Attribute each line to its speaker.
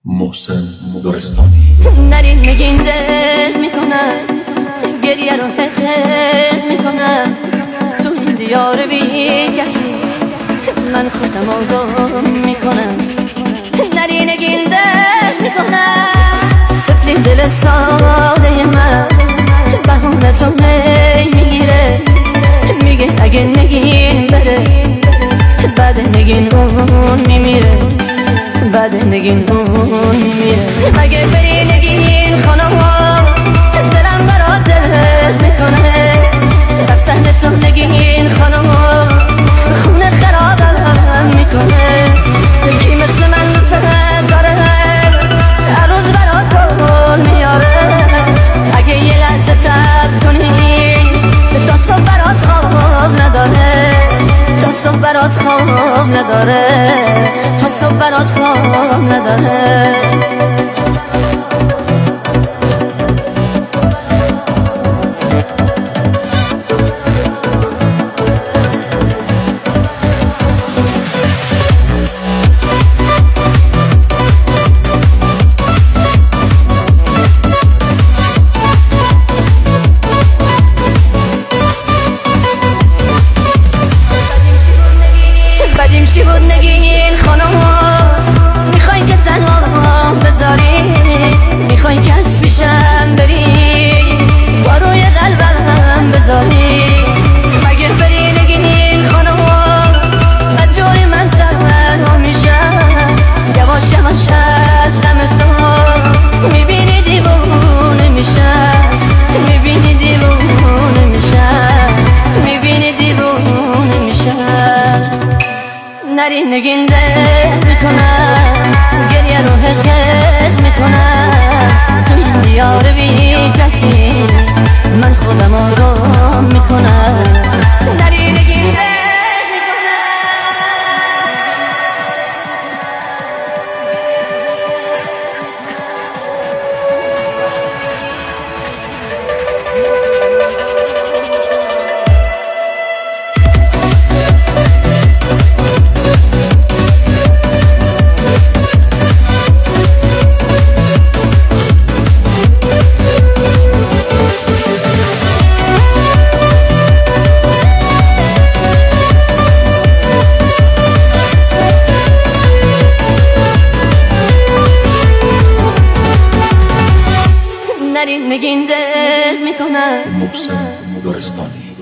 Speaker 1: محسن دورستانی.
Speaker 2: نرین نگین دل میکنم، گریه رو حقیق میکنم، تو این دیار بی کسی من خودم آگاه میکنم. نرین نگین دل میکنم، طفلی دل ساده من بهونه تو می میگیره، میگه اگه نگین بره بعد نگین اون میمیره، بعد نگین اون میمیره. اگه بری نگین خانم ها دلم برات دل میکنه، رفتن تو نگین خانم ها خونه خرابم میکنه. کی مثل من دوست داره هر روز برات گل میاره، اگه یه لحظه تب کنی تا صبح برات خواب نداره، تا صبح برات خواب نداره، تا صبح برات خواب نداره. بدیم چی بود نگین خانم ها، میخوای که تنها بذاری، میخوای که از پیشم بری با روی قلبم بذاری. مگه بری نگین خانم ها بدجوری من تنها میشم، یواش یواش از غم تو میبینی دیوونه میشم، میبینی دیوونه میشم، میبینی دیوونه میشم. نرین نگین دل میکنم، گریه رو حقیق میکنم، تو این دیار بی کسی من خودم آگاه میکنم. نرین نگین دل نگین دل میکنم.
Speaker 1: محسن دورستانی.